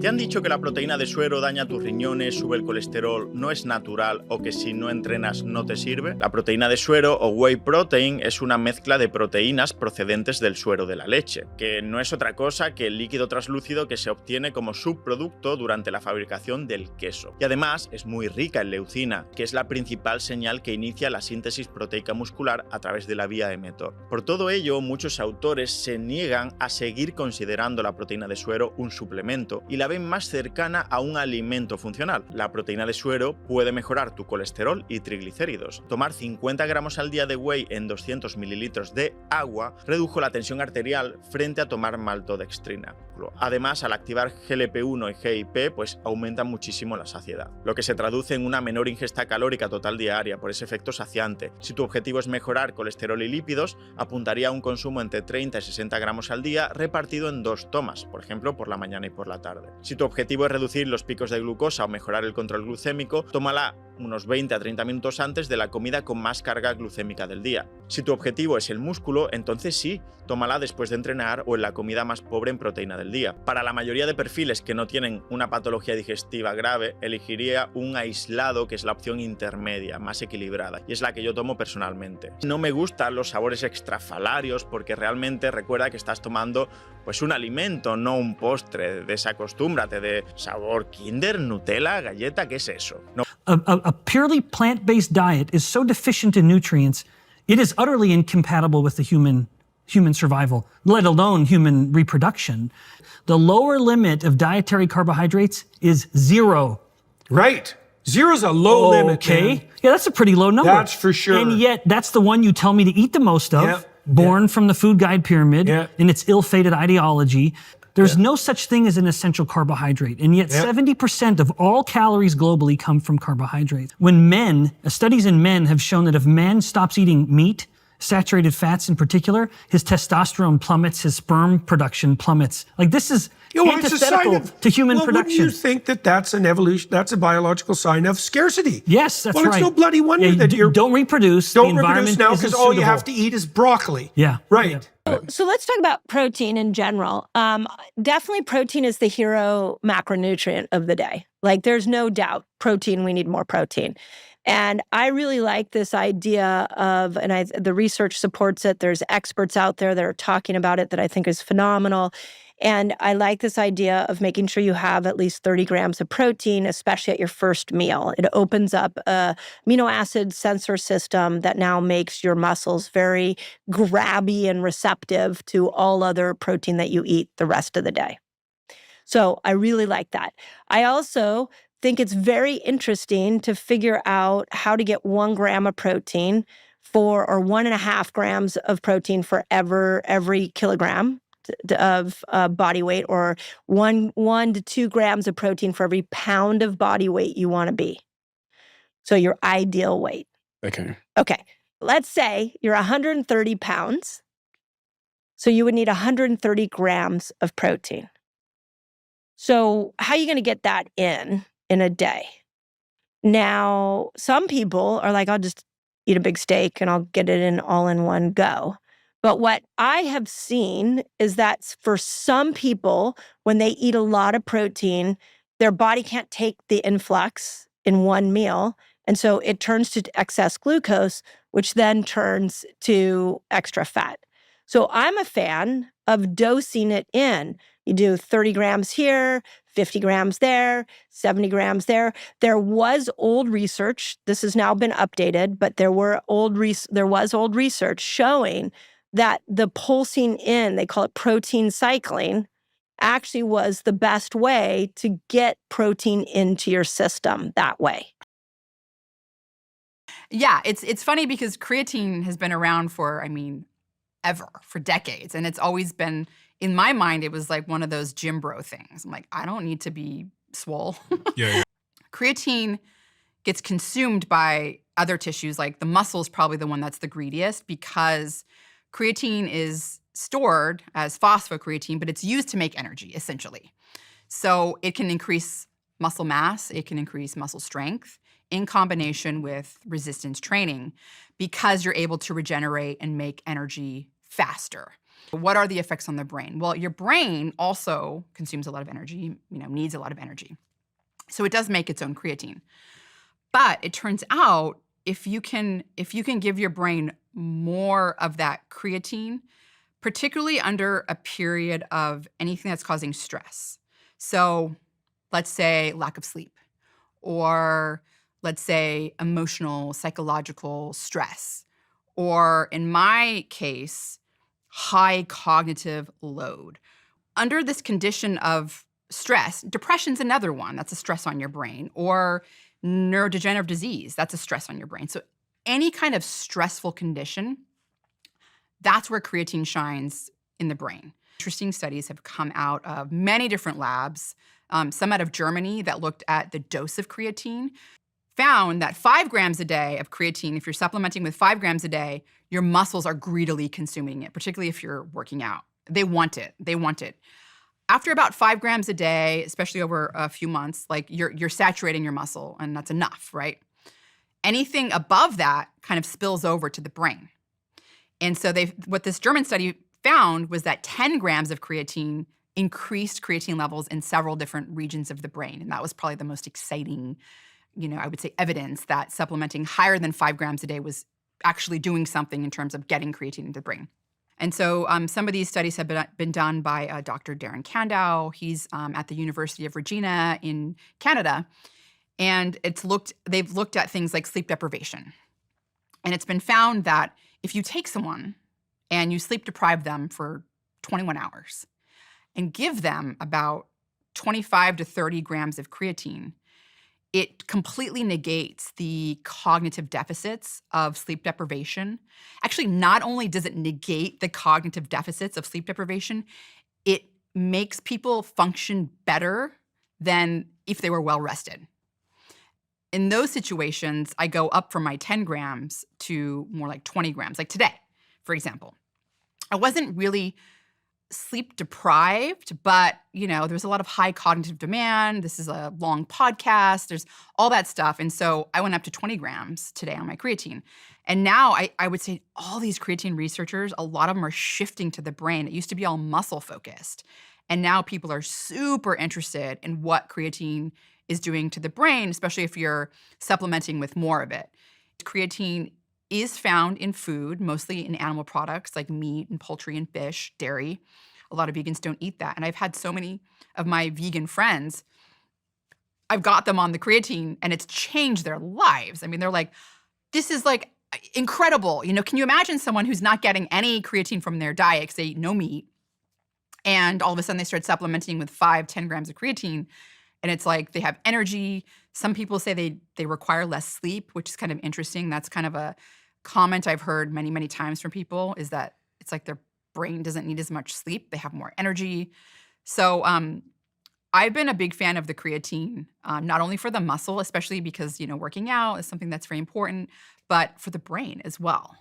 ¿Te han dicho que la proteína de suero daña tus riñones, sube el colesterol, no es natural o que si no entrenas no te sirve? La proteína de suero o whey protein es una mezcla de proteínas procedentes del suero de la leche, que no es otra cosa que el líquido translúcido que se obtiene como subproducto durante la fabricación del queso. Y además es muy rica en leucina, que es la principal señal que inicia la síntesis proteica muscular a través de la vía emetor. Por todo ello, muchos autores se niegan a seguir considerando la proteína de suero un suplemento y la ven más cercana a un alimento funcional. La proteína de suero puede mejorar tu colesterol y triglicéridos. Tomar 50 gramos al día de whey en 200 mililitros de agua redujo la tensión arterial frente a tomar maltodextrina. Además, al activar GLP-1 y GIP, pues aumenta muchísimo la saciedad, lo que se traduce en una menor ingesta calórica total diaria por ese efecto saciante. Si tu objetivo es mejorar colesterol y lípidos, apuntaría a un consumo entre 30 y 60 gramos al día repartido en 2 tomas, por ejemplo, por la mañana y por la tarde. Si tu objetivo es reducir los picos de glucosa o mejorar el control glucémico, tómala unos 20 a 30 minutos antes de la comida con más carga glucémica del día. Si tu objetivo es el músculo, entonces sí, tómala después de entrenar o en la comida más pobre en proteína del día. Para la mayoría de perfiles que no tienen una patología digestiva grave, elegiría un aislado, que es la opción intermedia, más equilibrada, y es la que yo tomo personalmente. No me gustan los sabores extrafalarios porque realmente recuerda que estás tomando pues un alimento, no un postre. Desacostúmbrate de sabor Kinder, Nutella, galleta, ¿qué es eso? No. A purely plant-based diet is so deficient in nutrients, it is utterly incompatible with the human survival, let alone human reproduction. The lower limit of dietary carbohydrates is 0. Right. Zero's a low limit. Okay. Man. Yeah, that's a pretty low number. That's for sure. And yet, that's the one you tell me to eat the most of, Yeah. born from the food guide pyramid in its ill-fated ideology. There's no such thing as an essential carbohydrate, and yet 70% of all calories globally come from carbohydrates. When studies in men have shown that if man stops eating meat, saturated fats in particular, his testosterone plummets, his sperm production plummets. Like this is antithetical to human production. Wouldn't you think that that's an evolution, that's a biological sign of scarcity? Yes, that's right. Well, it's no bloody wonder that you don't reproduce. Don't reproduce now because all you have to eat is broccoli. Yeah. Right. Yeah. So let's talk about protein in general. Definitely protein is the hero macronutrient of the day. Like there's no doubt protein, we need more protein. And I really like this idea of, and the research supports it, there's experts out there that are talking about it that I think is phenomenal. And I like this idea of making sure you have at least 30 grams of protein, especially at your first meal. It opens up a amino acid sensor system that now makes your muscles very grabby and receptive to all other protein that you eat the rest of the day. So I really like that. I also think it's very interesting to figure out how to get 1 gram of protein or 1.5 grams of protein for every kilogram of body weight, or 1 to 2 grams of protein for every pound of body weight you want to be. So your ideal weight. Okay. Let's say you're 130 pounds. So you would need 130 grams of protein. So how are you going to get that in a day? Now, some people are like, I'll just eat a big steak and I'll get it in all in one go. But what I have seen is that for some people, when they eat a lot of protein, their body can't take the influx in one meal. And so it turns to excess glucose, which then turns to extra fat. So I'm a fan of dosing it in. You do 30 grams here, 50 grams there, 70 grams there. There was old research, this has now been updated, but there was old research showing that the pulsing in, they call it protein cycling, actually was the best way to get protein into your system that way. Yeah, it's funny because creatine has been around for, ever, for decades. And it's always been, in my mind, it was like one of those gym bro things. I'm like, I don't need to be swole. Yeah. Creatine gets consumed by other tissues, like the muscle is probably the one that's the greediest because creatine is stored as phosphocreatine, but it's used to make energy, essentially. So it can increase muscle mass, it can increase muscle strength in combination with resistance training because you're able to regenerate and make energy faster. What are the effects on the brain? Well, your brain also consumes a lot of energy, needs a lot of energy. So it does make its own creatine. But it turns out if you can give your brain more of that creatine, particularly under a period of anything that's causing stress. So let's say lack of sleep, or let's say emotional, psychological stress, or in my case, high cognitive load. Under this condition of stress, depression's another one. That's a stress on your brain. Or neurodegenerative disease, that's a stress on your brain. So any kind of stressful condition, that's where creatine shines in the brain. Interesting studies have come out of many different labs, some out of Germany that looked at the dose of creatine, found that 5 grams a day of creatine, if you're supplementing with 5 grams a day, your muscles are greedily consuming it, particularly if you're working out. They want it. After about 5 grams a day, especially over a few months, like you're saturating your muscle, and that's enough, right? Anything above that kind of spills over to the brain. And so what this German study found was that 10 grams of creatine increased creatine levels in several different regions of the brain. And that was probably the most exciting, I would say, evidence that supplementing higher than 5 grams a day was actually doing something in terms of getting creatine into the brain. And so some of these studies have been done by Dr. Darren Kandau. He's at the University of Regina in Canada. And they've looked at things like sleep deprivation. And it's been found that if you take someone and you sleep deprive them for 21 hours and give them about 25 to 30 grams of creatine, it completely negates the cognitive deficits of sleep deprivation. Actually, not only does it negate the cognitive deficits of sleep deprivation, it makes people function better than if they were well rested. In those situations, I go up from my 10 grams to more like 20 grams. Like today, for example. I wasn't really sleep deprived, but there was a lot of high cognitive demand. This is a long podcast. There's all that stuff. And so I went up to 20 grams today on my creatine. And now I would say all these creatine researchers, a lot of them are shifting to the brain. It used to be all muscle focused. And now people are super interested in what creatine is doing to the brain, especially if you're supplementing with more of it. Creatine is found in food, mostly in animal products like meat and poultry and fish, dairy. A lot of vegans don't eat that. And I've had so many of my vegan friends, I've got them on the creatine and it's changed their lives. I mean, they're like, this is like incredible. Can you imagine someone who's not getting any creatine from their diet because they eat no meat, and all of a sudden they start supplementing with 5-10 grams of creatine, and it's like they have energy. Some people say they require less sleep, which is kind of interesting. That's kind of a comment I've heard many, many times from people, is that it's like their brain doesn't need as much sleep. They have more energy. So I've been a big fan of the creatine, not only for the muscle, especially because, working out is something that's very important, but for the brain as well.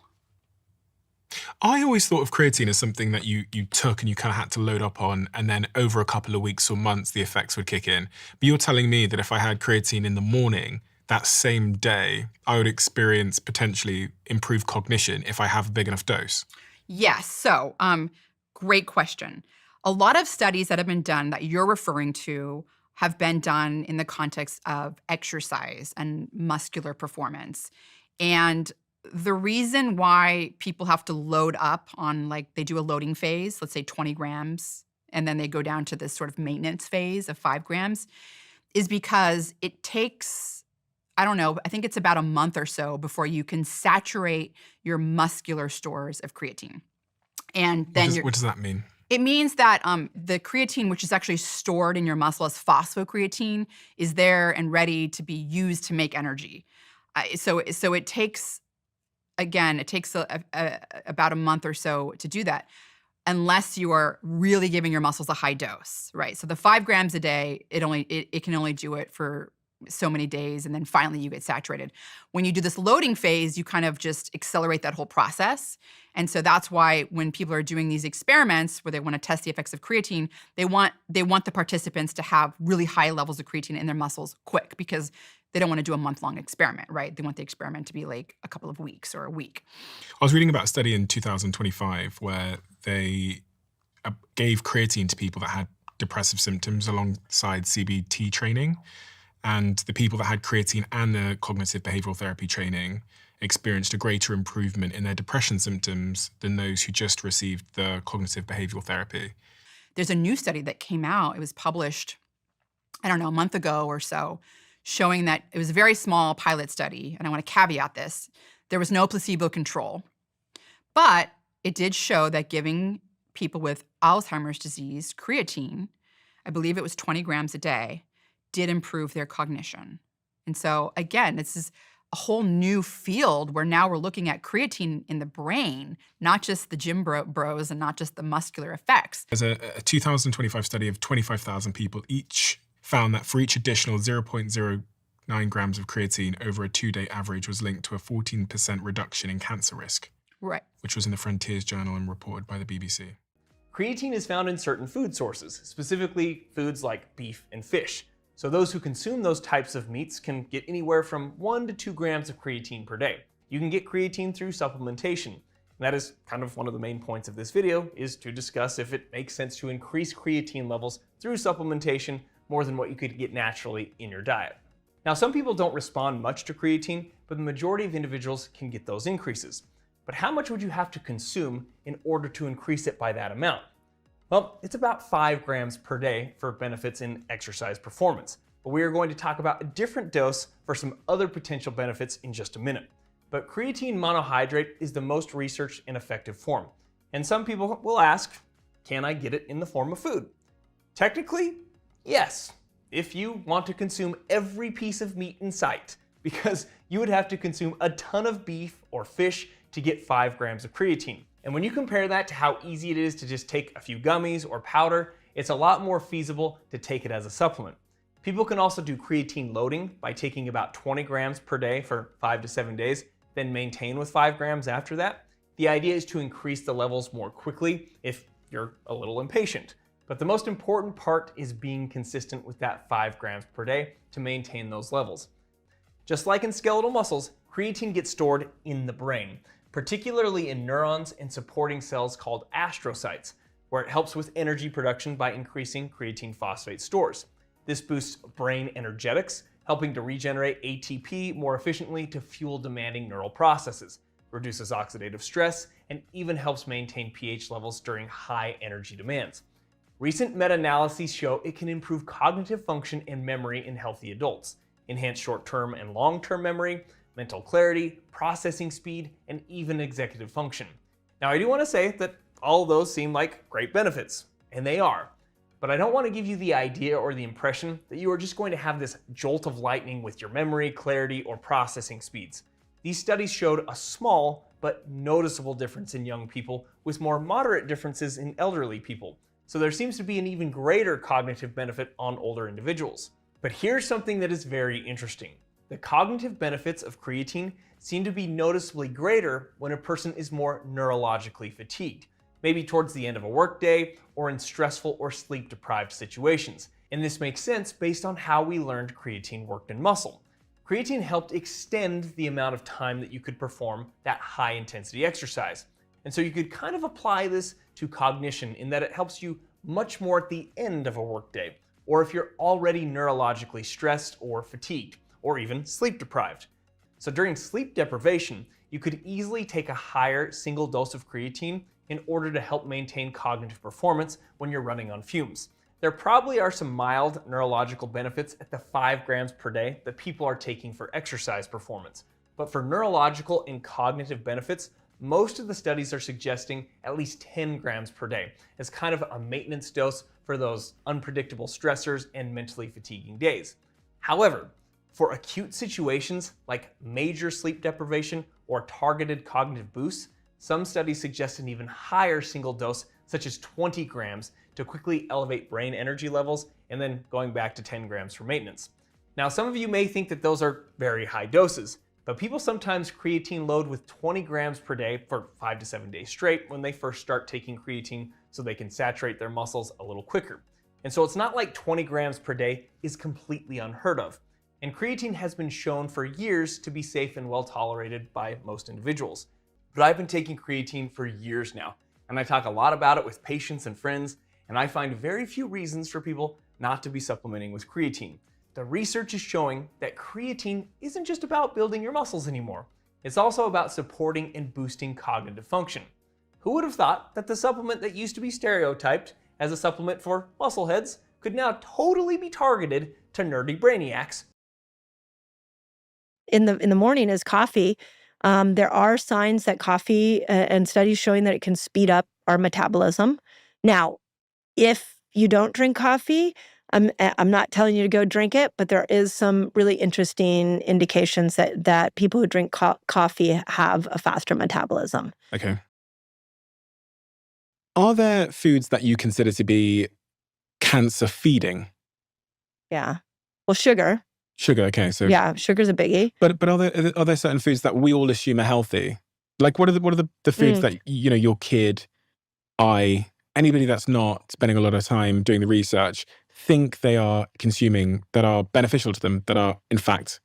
I always thought of creatine as something that you took and you kind of had to load up on, and then over a couple of weeks or months, the effects would kick in. But you're telling me that if I had creatine in the morning, that same day, I would experience potentially improved cognition if I have a big enough dose? Yes. So great question. A lot of studies that have been done that you're referring to have been done in the context of exercise and muscular performance. And the reason why people have to load up on, like, they do a loading phase, let's say 20 grams, and then they go down to this sort of maintenance phase of 5 grams, is because it takes, I don't know, I think it's about a month or so before you can saturate your muscular stores of creatine. And then what does that mean? It means that the creatine, which is actually stored in your muscle as phosphocreatine, is there and ready to be used to make energy. So it takes, again, about a month or so to do that, unless you are really giving your muscles a high dose, right? So the 5 grams a day, it can only do it for so many days, and then finally you get saturated. When you do this loading phase, you kind of just accelerate that whole process. And so that's why when people are doing these experiments where they want to test the effects of creatine, they want the participants to have really high levels of creatine in their muscles quick, because they don't want to do a month-long experiment, right? They want the experiment to be like a couple of weeks or a week. I was reading about a study in 2025 where they gave creatine to people that had depressive symptoms alongside CBT training. And the people that had creatine and the cognitive behavioral therapy training experienced a greater improvement in their depression symptoms than those who just received the cognitive behavioral therapy. There's a new study that came out. It was published, I don't know, a month ago or so, showing that it was a very small pilot study. And I want to caveat this. There was no placebo control. But it did show that giving people with Alzheimer's disease creatine, I believe it was 20 grams a day, did improve their cognition. And so again, this is a whole new field where now we're looking at creatine in the brain, not just the gym bros and not just the muscular effects. There's a 2025 study of 25,000 people. Each found that for each additional 0.09 grams of creatine over a 2-day average was linked to a 14% reduction in cancer risk. Right. Which was in the Frontiers Journal and reported by the BBC. Creatine is found in certain food sources, specifically foods like beef and fish. So those who consume those types of meats can get anywhere from 1 to 2 grams of creatine per day. You can get creatine through supplementation. And that is kind of one of the main points of this video, is to discuss if it makes sense to increase creatine levels through supplementation more than what you could get naturally in your diet. Now, some people don't respond much to creatine, but the majority of individuals can get those increases. But how much would you have to consume in order to increase it by that amount? Well, it's about 5 grams per day for benefits in exercise performance. But we are going to talk about a different dose for some other potential benefits in just a minute. But creatine monohydrate is the most researched and effective form. And some people will ask, can I get it in the form of food? Technically, yes, if you want to consume every piece of meat in sight, because you would have to consume a ton of beef or fish to get 5 grams of creatine. And when you compare that to how easy it is to just take a few gummies or powder, it's a lot more feasible to take it as a supplement. People can also do creatine loading by taking about 20 grams per day for 5 to 7 days, then maintain with 5 grams after that. The idea is to increase the levels more quickly if you're a little impatient. But the most important part is being consistent with that 5 grams per day to maintain those levels. Just like in skeletal muscles, creatine gets stored in the brain, particularly in neurons and supporting cells called astrocytes, where it helps with energy production by increasing creatine phosphate stores. This boosts brain energetics, helping to regenerate ATP more efficiently to fuel demanding neural processes, reduces oxidative stress, and even helps maintain pH levels during high energy demands. Recent meta-analyses show it can improve cognitive function and memory in healthy adults, enhance short-term and long-term memory, mental clarity, processing speed, and even executive function. Now, I do want to say that all of those seem like great benefits, and they are. But I don't want to give you the idea or the impression that you are just going to have this jolt of lightning with your memory, clarity, or processing speeds. These studies showed a small but noticeable difference in young people, with more moderate differences in elderly people. So there seems to be an even greater cognitive benefit on older individuals. But here's something that is very interesting. The cognitive benefits of creatine seem to be noticeably greater when a person is more neurologically fatigued, maybe towards the end of a workday or in stressful or sleep-deprived situations. And this makes sense based on how we learned creatine worked in muscle. Creatine helped extend the amount of time that you could perform that high-intensity exercise. And so you could kind of apply this to cognition in that it helps you much more at the end of a workday, or if you're already neurologically stressed or fatigued, or even sleep deprived. So during sleep deprivation, you could easily take a higher single dose of creatine in order to help maintain cognitive performance when you're running on fumes. There probably are some mild neurological benefits at the 5 grams per day that people are taking for exercise performance. But for neurological and cognitive benefits, most of the studies are suggesting at least 10 grams per day as kind of a maintenance dose for those unpredictable stressors and mentally fatiguing days. However, for acute situations like major sleep deprivation or targeted cognitive boosts, some studies suggest an even higher single dose, such as 20 grams, to quickly elevate brain energy levels, and then going back to 10 grams for maintenance. Now, some of you may think that those are very high doses, but people sometimes creatine load with 20 grams per day for 5 to 7 days straight when they first start taking creatine so they can saturate their muscles a little quicker. And so it's not like 20 grams per day is completely unheard of. and creatine has been shown for years to be safe and well tolerated by most individuals. But I've been taking creatine for years now, and I talk a lot about it with patients and friends, and I find very few reasons for people not to be supplementing with creatine. The research is showing that creatine isn't just about building your muscles anymore. It's also about supporting and boosting cognitive function. Who would have thought that the supplement that used to be stereotyped as a supplement for muscleheads could now totally be targeted to nerdy brainiacs? In the morning is coffee. There are signs that coffee and studies showing that it can speed up our metabolism. Now, if you don't drink coffee, I'm not telling you to go drink it, but there is some really interesting indications that people who drink coffee have a faster metabolism. Okay. Are there foods that you consider to be cancer feeding? Yeah. Well, sugar. Sugar, okay. So Yeah, sugar's a biggie. But are there certain foods that we all assume are healthy? Like what are the foods that your kid, anybody that's not spending a lot of time doing the research think they are consuming that are beneficial to them, that are in fact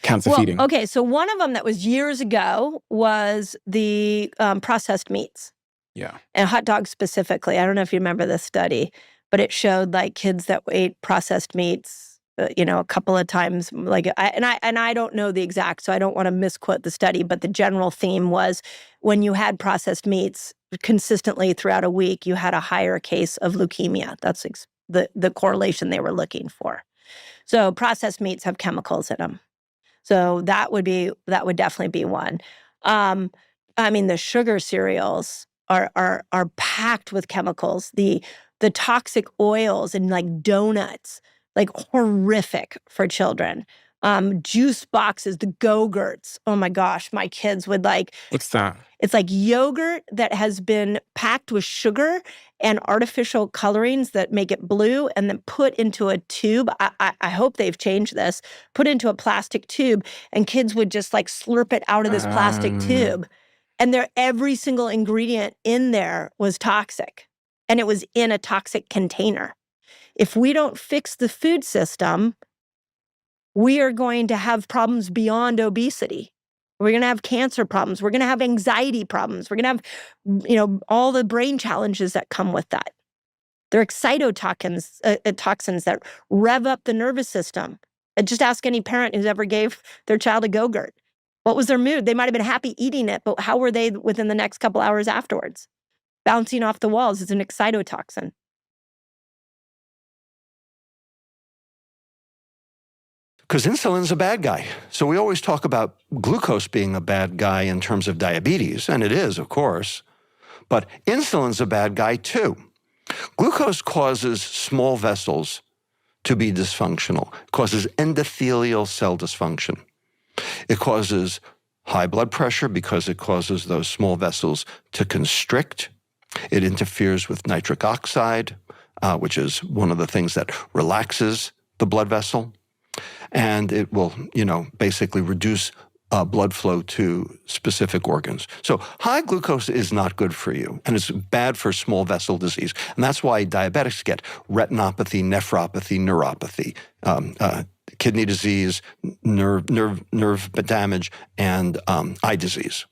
cancer feeding? Okay, so one of them that was years ago was the processed meats. Yeah. And hot dogs specifically. I don't know if you remember this study, but it showed like kids that ate processed meats, a couple of times. I don't know the exact, so I don't want to misquote the study, but the general theme was when you had processed meats consistently throughout a week, you had a higher case of leukemia. That's the correlation they were looking for. So processed meats have chemicals in them. So that would definitely be one. The sugar cereals are packed with chemicals. The toxic oils in like donuts, like horrific for children. Juice boxes, the Go-Gurts. Oh my gosh, my kids would like. What's that? It's like yogurt that has been packed with sugar and artificial colorings that make it blue and then put into a tube. I hope they've changed this. Put into a plastic tube and kids would just like slurp it out of this plastic tube. And every single ingredient in there was toxic. And it was in a toxic container. If we don't fix the food system, we are going to have problems beyond obesity. We're going to have cancer problems. We're going to have anxiety problems. We're going to have, all the brain challenges that come with that. They're excitotoxins, toxins that rev up the nervous system. Just ask any parent who's ever gave their child a Go-Gurt. What was their mood? They might have been happy eating it, but how were they within the next couple hours afterwards? Bouncing off the walls is an excitotoxin. Because insulin's a bad guy. So we always talk about glucose being a bad guy in terms of diabetes, and it is, of course. But insulin's a bad guy too. Glucose causes small vessels to be dysfunctional. It causes endothelial cell dysfunction. It causes high blood pressure because it causes those small vessels to constrict. It interferes with nitric oxide, which is one of the things that relaxes the blood vessel. And it will, basically reduce blood flow to specific organs. So high glucose is not good for you, and it's bad for small vessel disease. And that's why diabetics get retinopathy, nephropathy, neuropathy, kidney disease, nerve damage, and eye disease.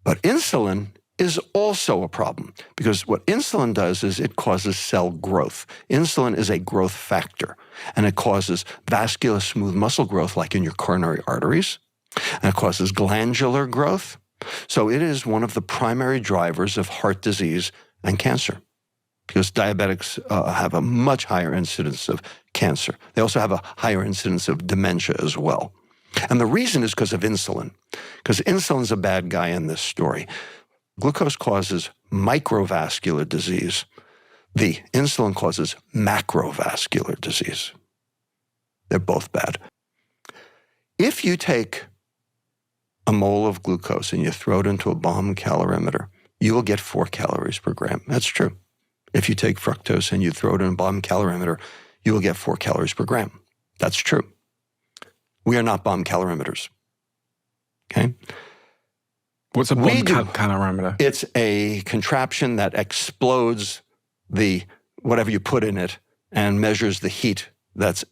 But insulin is also a problem because what insulin does is it causes cell growth. Insulin is a growth factor, and it causes vascular smooth muscle growth like in your coronary arteries, and it causes glandular growth. So it is one of the primary drivers of heart disease and cancer because diabetics have a much higher incidence of cancer. They also have a higher incidence of dementia as well. And the reason is because of insulin, because insulin's a bad guy in this story. Glucose causes microvascular disease. The insulin causes macrovascular disease. They're both bad. If you take a mole of glucose and you throw it into a bomb calorimeter, you will get 4 calories per gram. That's true. If you take fructose and you throw it in a bomb calorimeter, you will get 4 calories per gram. That's true. We are not bomb calorimeters. Okay? What's a bomb calorimeter? It's a contraption that explodes whatever you put in it and measures the heat that's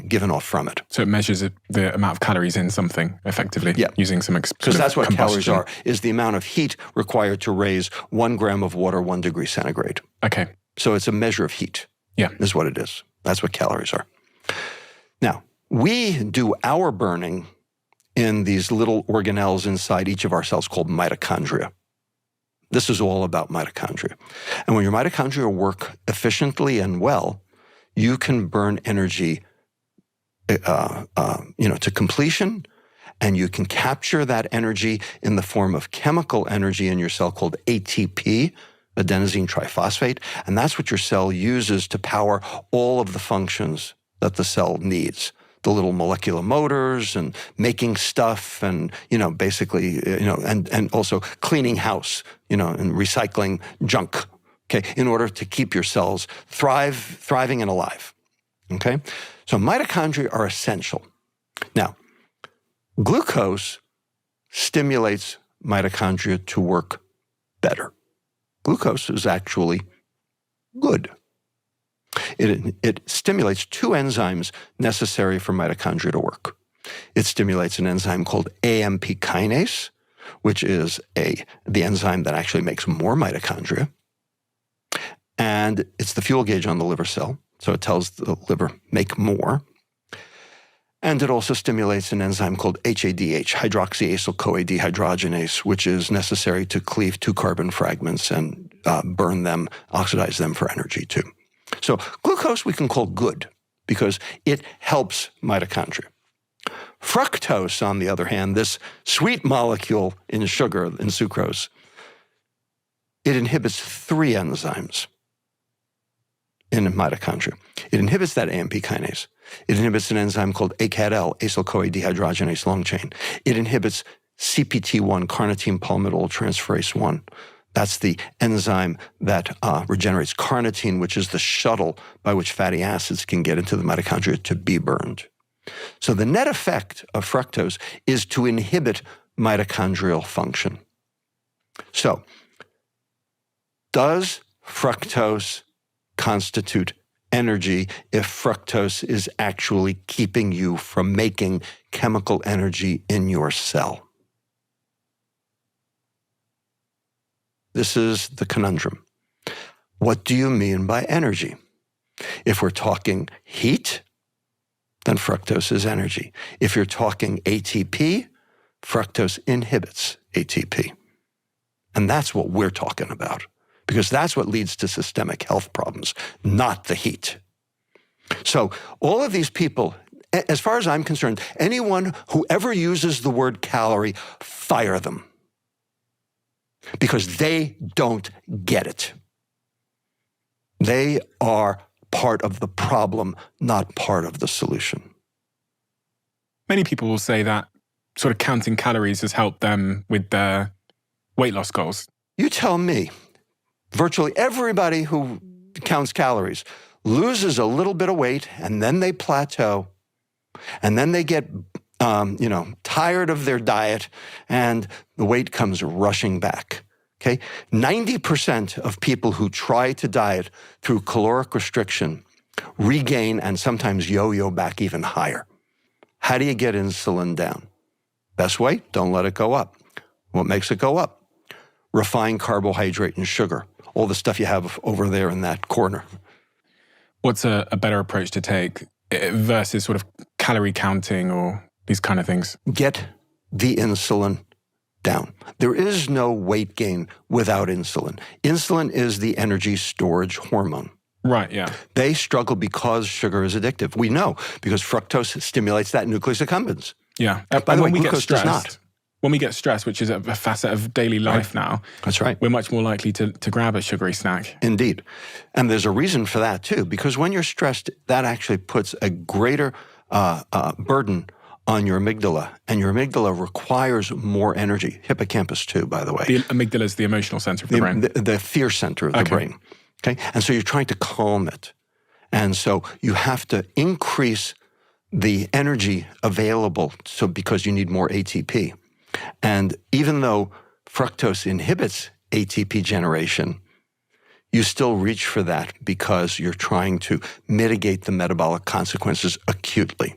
given off from it. So it measures the amount of calories in something, effectively, using some Because that's what combustion. calories are, is the amount of heat required to raise 1 gram of water 1 degree centigrade. Okay. So it's a measure of heat, is what it is. That's what calories are. Now, we do our burning in these little organelles inside each of our cells called mitochondria. This is all about mitochondria. And when your mitochondria work efficiently and well, you can burn energy to completion, and you can capture that energy in the form of chemical energy in your cell called ATP, adenosine triphosphate, and that's what your cell uses to power all of the functions that the cell needs. The little molecular motors and making stuff and, basically, and also cleaning house, and recycling junk, okay, in order to keep your cells thriving and alive, okay? So mitochondria are essential. Now, glucose stimulates mitochondria to work better. Glucose is actually good. It stimulates 2 enzymes necessary for mitochondria to work. It stimulates an enzyme called AMP kinase, which is the enzyme that actually makes more mitochondria. And it's the fuel gauge on the liver cell. So it tells the liver, make more. And it also stimulates an enzyme called HADH, hydroxyacyl-CoA dehydrogenase, which is necessary to cleave 2 carbon fragments and burn them, oxidize them for energy too. So glucose we can call good because it helps mitochondria. Fructose, on the other hand, this sweet molecule in sugar, in sucrose, it inhibits 3 enzymes in mitochondria. It inhibits that AMP kinase. It inhibits an enzyme called ACADL, acyl-CoA dehydrogenase long chain. It inhibits CPT1, carnitine palmitoyl transferase 1. That's the enzyme that regenerates carnitine, which is the shuttle by which fatty acids can get into the mitochondria to be burned. So the net effect of fructose is to inhibit mitochondrial function. So, does fructose constitute energy if fructose is actually keeping you from making chemical energy in your cell? This is the conundrum. What do you mean by energy? If we're talking heat, then fructose is energy. If you're talking ATP, fructose inhibits ATP. And that's what we're talking about, because that's what leads to systemic health problems, not the heat. So all of these people, as far as I'm concerned, anyone who ever uses the word calorie, fire them, because they don't get it. They are part of the problem, not part of the solution. Many people will say that sort of counting calories has helped them with their weight loss goals. You tell me, virtually everybody who counts calories loses a little bit of weight, and then they plateau, and then they get tired of their diet, and the weight comes rushing back. Okay, 90% of people who try to diet through caloric restriction regain and sometimes yo-yo back even higher. How do you get insulin down? Best way, don't let it go up. What makes it go up? Refined carbohydrate and sugar, all the stuff you have over there in that corner. What's a better approach to take versus sort of calorie counting or these kind of things? Get the insulin down. There is no weight gain without insulin. Insulin is the energy storage hormone. Right, yeah. They struggle because sugar is addictive. We know because fructose stimulates that nucleus accumbens. Yeah. By the way, glucose does not. When we get stressed, which is a facet of daily life now, that's right, we're much more likely to grab a sugary snack. Indeed. And there's a reason for that too, because when you're stressed, that actually puts a greater burden on your amygdala, and your amygdala requires more energy. Hippocampus too, by the way. The amygdala is the emotional center of the brain. The fear center of the brain. Okay, and so you're trying to calm it. And so you have to increase the energy available because you need more ATP. And even though fructose inhibits ATP generation, you still reach for that because you're trying to mitigate the metabolic consequences acutely.